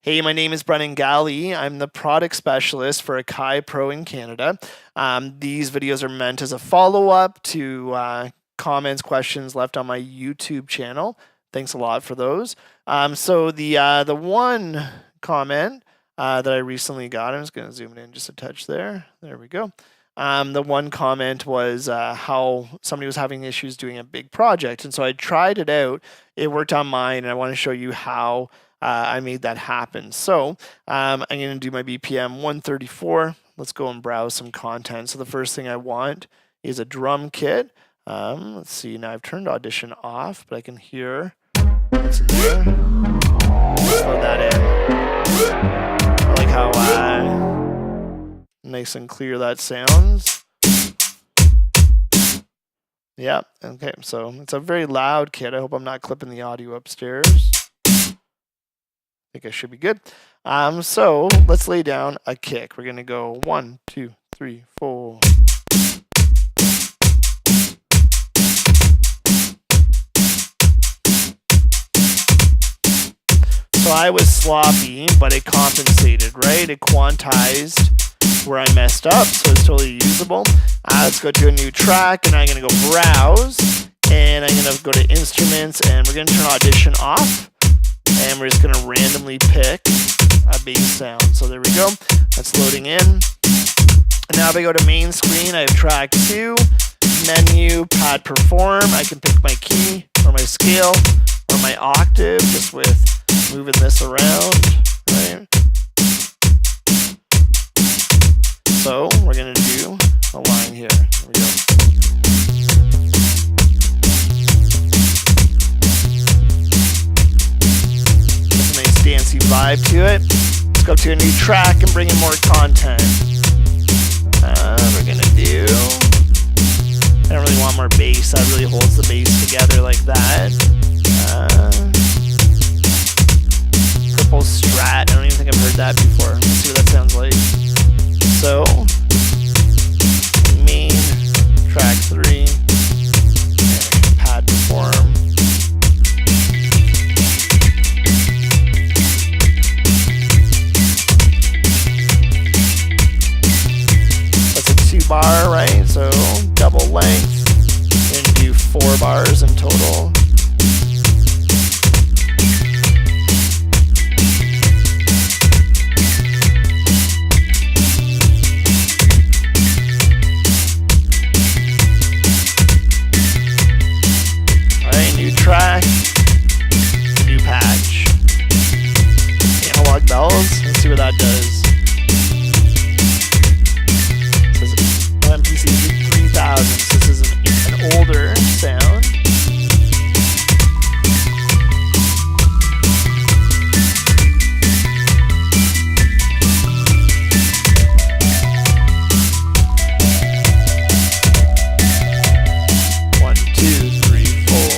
Hey, my name is Brennan Galley. I'm the product specialist for Akai Pro in Canada. These videos are meant as a follow-up to comments, questions left on my YouTube channel. Thanks a lot for those. So the one comment that I recently got, I'm just going to zoom it in just a touch there. There we go. The one comment was how somebody was having issues doing a big project. And so I tried it out. It worked on mine, and I want to show you how I made that happen. So I'm going to do my BPM 134. Let's go and browse some content. So the first thing I want is a drum kit. Let's see, now I've turned Audition off, but I can hear what's in there. Let's throw that in. I like how nice and clear that sounds. Yeah, okay, so it's a very loud kit. I hope I'm not clipping the audio upstairs. I think I should be good. So let's lay down a kick. We're gonna go 1, 2, 3, 4. So I was sloppy, but it compensated, right? It quantized where I messed up, so it's totally usable. Let's go to a new track, and I'm gonna go browse, and I'm gonna go to instruments, and we're gonna turn Audition off. And we're just going to randomly pick a bass sound. So there we go. That's loading in. And now if I go to main screen, I have track 2, menu, pad perform. I can pick my key or my scale or my octave just with moving this around. Right? So we're going to do a line here. There we go. Dancey vibe to it. Let's go to a new track and bring in more content. We're gonna do, I don't really want more bass. That really holds the bass together like that. Purple Strat. I don't even think I've heard that before. Let's see what that sounds like. So, main, track 3, pad perform. Bar, right? So double length, and do 4 bars in total. Alright, new track, new patch. Analog bells, let's see what that does. MPC 3000, so this is an older sound. One, two, three, four.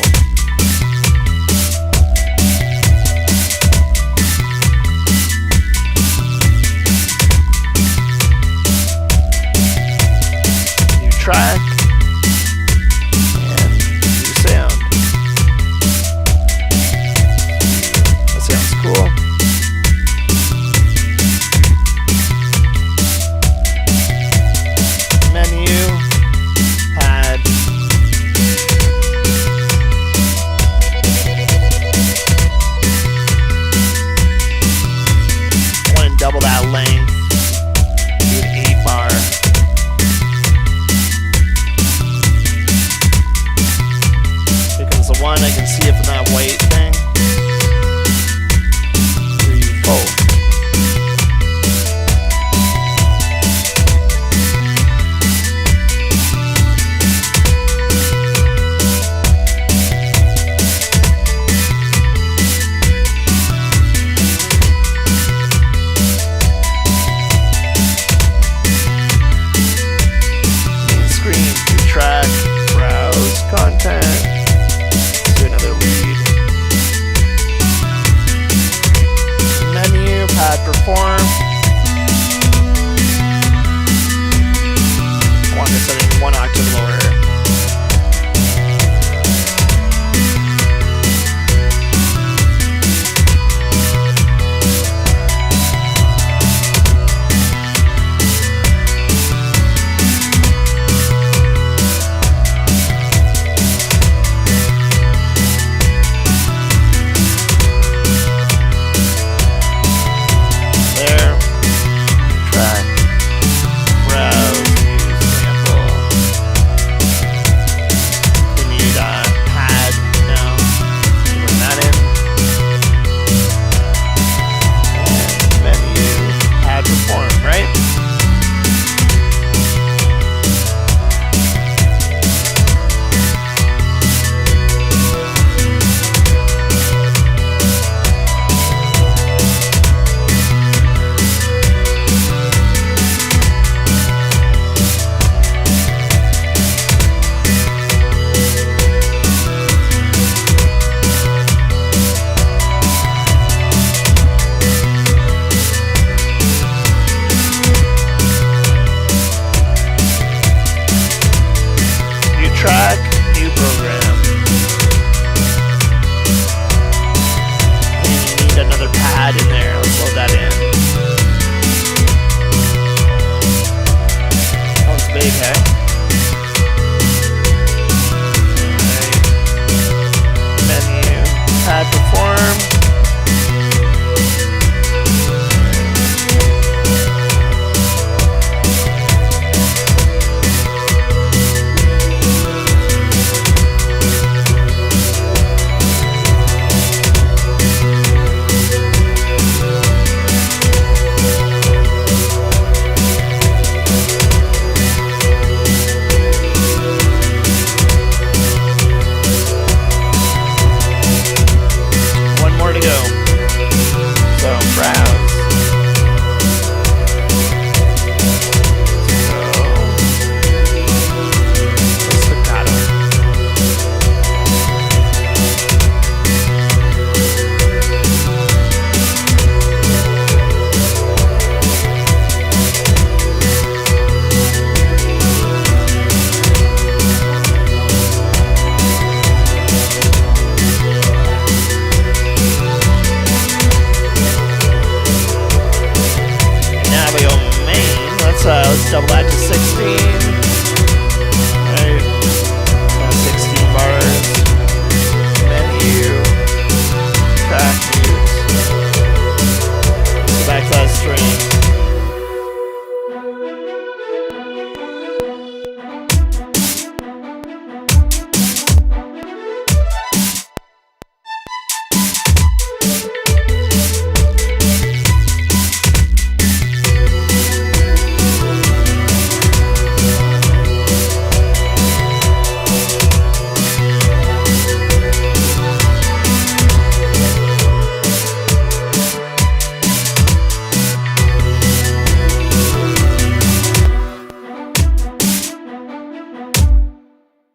Track and new sound. That sounds cool. Menu, pad. I want to double that length. Do an 8 bar. One, I can see it from that white thing. 3, 4. Main screen, new track, browse content. Pad perform. I want this setting 1 octave lower. double that to 16. Right. 16 bars. Menu. Track mute. Go back to that string.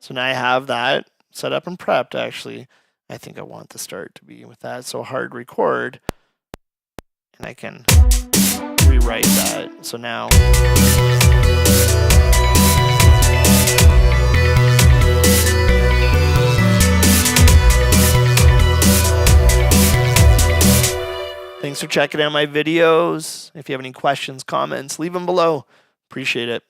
So now I have that set up and prepped. Actually, I think I want the start to be with that. So hard record, and I can rewrite that. So now thanks for checking out my videos. If you have any questions, comments, leave them below. Appreciate it.